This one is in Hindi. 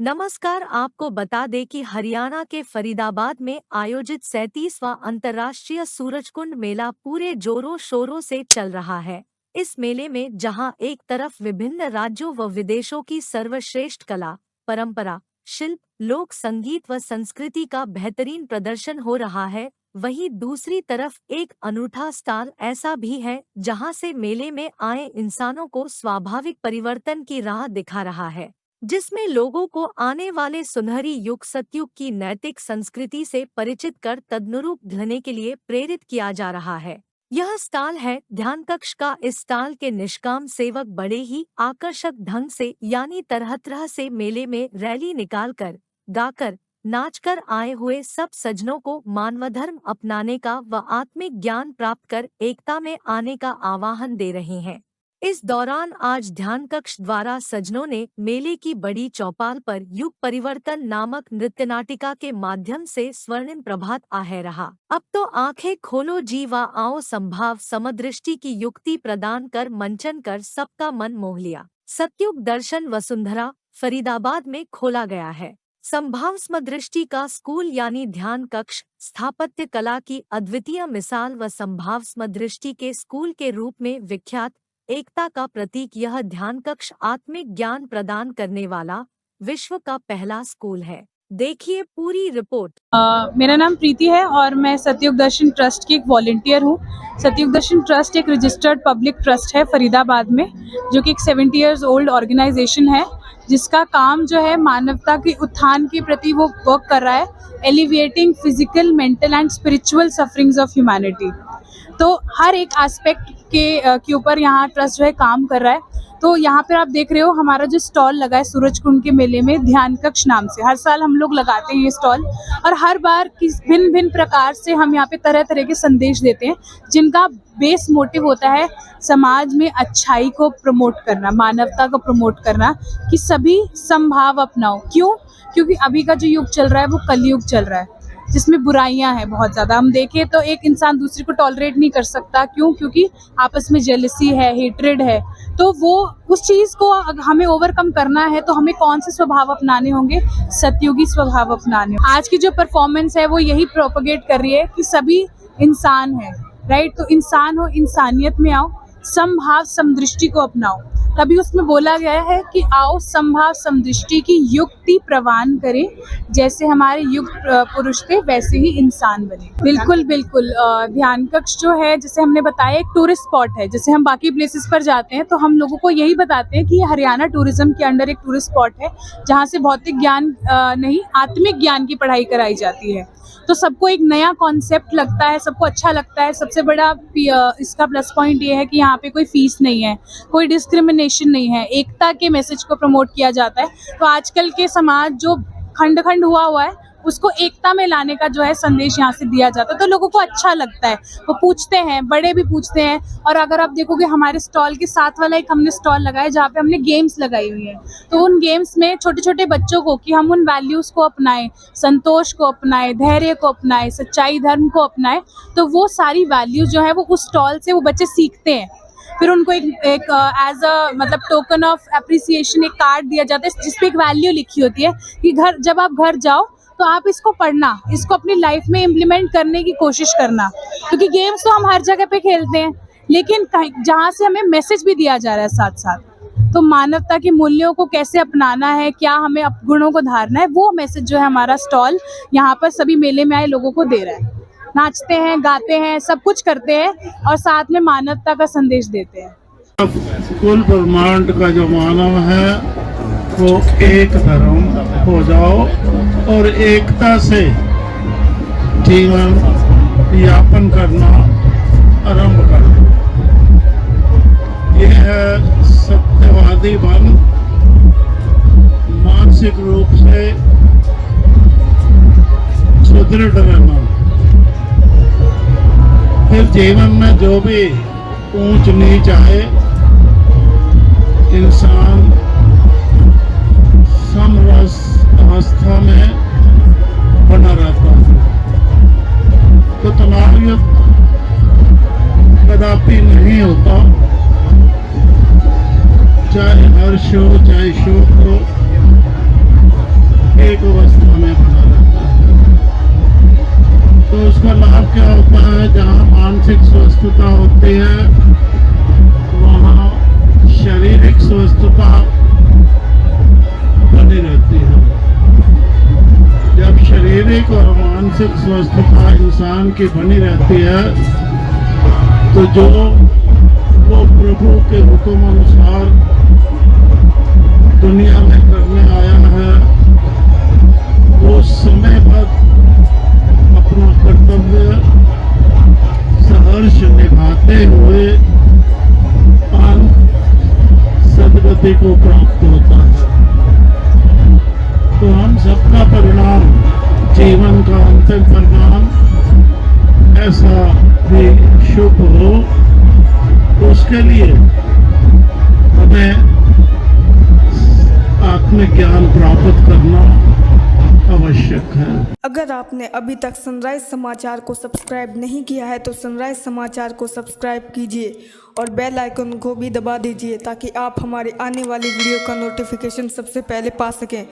नमस्कार। आपको बता दें कि हरियाणा के फरीदाबाद में आयोजित 37वां अंतर्राष्ट्रीय सूरजकुंड मेला पूरे जोरों शोरों से चल रहा है। इस मेले में जहां एक तरफ विभिन्न राज्यों व विदेशों की सर्वश्रेष्ठ कला, परंपरा, शिल्प, लोक संगीत व संस्कृति का बेहतरीन प्रदर्शन हो रहा है, वहीं दूसरी तरफ एक अनूठा स्टाल ऐसा भी है जहां से मेले में आए इंसानों को स्वाभाविक परिवर्तन की राह दिखा रहा है, जिसमें लोगों को आने वाले सुनहरी युग सतयुग की नैतिक संस्कृति से परिचित कर तदनुरूप ढलने के लिए प्रेरित किया जा रहा है। यह स्टॉल है ध्यान कक्ष का। इस स्टॉल के निष्काम सेवक बड़े ही आकर्षक ढंग से यानी तरह तरह से मेले में रैली निकालकर, गाकर, नाचकर आए हुए सब सज्जनों को मानवधर्म अपनाने का व आत्मिक ज्ञान प्राप्त कर एकता में आने का आह्वान दे रहे हैं। इस दौरान आज ध्यान कक्ष द्वारा सज्जनों ने मेले की बड़ी चौपाल पर युग परिवर्तन नामक नृत्य नाटिका के माध्यम से स्वर्णिम प्रभात आहे रहा। अब तो आंखें खोलो जी व आओ संभाव समदृष्टि की युक्ति प्रदान कर मंचन कर सबका मन मोह लिया। सतयुग दर्शन वसुंधरा फरीदाबाद में खोला गया है। संभाव समदृष्टि का स्कूल यानी ध्यान कक्ष स्थापत्य कला की अद्वितीय मिसाल व संभाव समदृष्टि के स्कूल के रूप में विख्यात एकता का प्रतीक यह ध्यान कक्ष आत्मिक ज्ञान प्रदान करने वाला विश्व का पहला स्कूल है। देखिए पूरी रिपोर्ट। मेरा नाम प्रीति है और मैं सतयुग दर्शन ट्रस्ट की एक वॉलंटियर हूँ। सतयुग दर्शन ट्रस्ट एक रजिस्टर्ड पब्लिक ट्रस्ट है फरीदाबाद में, जो कि एक 70 इयर्स ओल्ड ऑर्गेनाइजेशन है, जिसका काम जो है मानवता के उत्थान के प्रति वो वर्क कर रहा है, alleviating physical, mental and spiritual sufferings of humanity. तो हर एक एस्पेक्ट के ऊपर यहाँ ट्रस्ट जो है काम कर रहा है। तो यहाँ पर आप देख रहे हो हमारा जो स्टॉल लगा है सूरजकुंड के मेले में ध्यान कक्ष नाम से, हर साल हम लोग लगाते हैं ये स्टॉल, और हर बार किस भिन्न भिन्न प्रकार से हम यहाँ पे तरह तरह के संदेश देते हैं, जिनका बेस मोटिव होता है समाज में अच्छाई को प्रमोट करना, मानवता को प्रमोट करना, कि सभी समभाव अपनाओ। क्यों? क्योंकि अभी का जो युग चल रहा है वो कलयुग चल रहा है, जिसमें बुराइयां हैं बहुत ज़्यादा। हम देखें तो एक इंसान दूसरे को टॉलरेट नहीं कर सकता। क्यों? क्योंकि आपस में जेलसी है, हेट्रेड है। तो वो उस चीज़ को हमें ओवरकम करना है तो हमें कौन से स्वभाव अपनाने होंगे? सतयुगी स्वभाव अपनाने। आज की जो परफॉर्मेंस है वो यही प्रोपगेट कर रही है कि सभी इंसान है, राइट? तो इंसान हो, इंसानियत में आओ, समभाव समदृष्टि को अपनाओ। तभी उसमें बोला गया है कि आओ समभाव समदृष्टि की युक्ति प्रवान करें, जैसे हमारे युग पुरुष थे वैसे ही इंसान बने। बिल्कुल बिल्कुल। ध्यान कक्ष जो है, जैसे हमने बताया, एक टूरिस्ट स्पॉट है। जैसे हम बाकी प्लेसेस पर जाते हैं तो हम लोगों को यही बताते हैं कि ये हरियाणा टूरिज्म के अंडर एक टूरिस्ट स्पॉट है, जहाँ से भौतिक ज्ञान नहीं, आत्मिक ज्ञान की पढ़ाई कराई जाती है। तो सबको एक नया कॉन्सेप्ट लगता है, सबको अच्छा लगता है। सबसे बड़ा इसका प्लस पॉइंट ये है कि यहाँ पे कोई फीस नहीं है, कोई डिस्क्रिमिनेशन नहीं है, एकता के मैसेज को प्रमोट किया जाता है। तो आजकल के समाज जो खंड खंड हुआ है, उसको एकता में लाने का जो है संदेश यहाँ से दिया जाता है। तो लोगों को अच्छा लगता है, वो पूछते हैं, बड़े भी पूछते हैं। और अगर आप देखोगे हमारे स्टॉल के साथ वाला एक हमने स्टॉल लगाया जहाँ पे हमने गेम्स लगाई हुई है, तो उन गेम्स में छोटे छोटे बच्चों को, कि हम उन वैल्यूज़ को अपनाएं, संतोष को अपनाएं, धैर्य को अपनाएं, सच्चाई धर्म को अपनाएं, तो वो सारी वैल्यूज जो है वो उस स्टॉल से वो बच्चे सीखते हैं। फिर उनको एक एज अ मतलब टोकन ऑफ अप्रिसिएशन एक कार्ड दिया जाता है, जिसपे एक वैल्यू लिखी होती है कि जब आप घर जाओ तो आप इसको पढ़ना, इसको अपनी लाइफ में इम्प्लीमेंट करने की कोशिश करना। क्योंकि गेम्स तो हम हर जगह पे खेलते हैं, लेकिन जहाँ से हमें मैसेज भी दिया जा रहा है साथ साथ। तो मानवता के मूल्यों को कैसे अपनाना है, क्या हमें गुणों को धारना है, वो मैसेज जो है हमारा स्टॉल यहाँ पर सभी मेले में आए लोगों को दे रहा है। नाचते हैं, गाते हैं, सब कुछ करते हैं और साथ में मानवता का संदेश देते हैं। कुल ब्रह्मांड का जो मानव है वो एक धर्म हो जाओ और एकता से जीवन यापन करना आरंभ कर दो। ये है सत्यवादी बन, मानसिक रूप से सुदृढ़ रहना। फिर जीवन में जो भी ऊंच नीच आए, इंसान समरस अवस्था में बना रहता है। तो तनावयुक्त कदापि नहीं होता, चाहे हर्ष हो चाहे शोक हो, क्या होता है, जहाँ मानसिक स्वस्थता होती है वहाँ शारीरिक स्वस्थता बनी रहती है। जब शारीरिक और मानसिक स्वस्थता इंसान की बनी रहती है तो जो वो प्रभु के हुक्म अनुसार दुनिया में करने आया है वो समय पर अपना कर्तव्य सहर्ष निभाते हुए सदगति को प्राप्त होता है। तो हम सबका परिणाम, जीवन का अंतिम परिणाम ऐसा भी शुभ हो, उसके लिए हमें आत्मज्ञान प्राप्त करना आवश्यक है। अगर आपने अभी तक सनराइज समाचार को सब्सक्राइब नहीं किया है तो सनराइज समाचार को सब्सक्राइब कीजिए और बेल आइकन को भी दबा दीजिए ताकि आप हमारे आने वाली वीडियो का नोटिफिकेशन सबसे पहले पा सकें।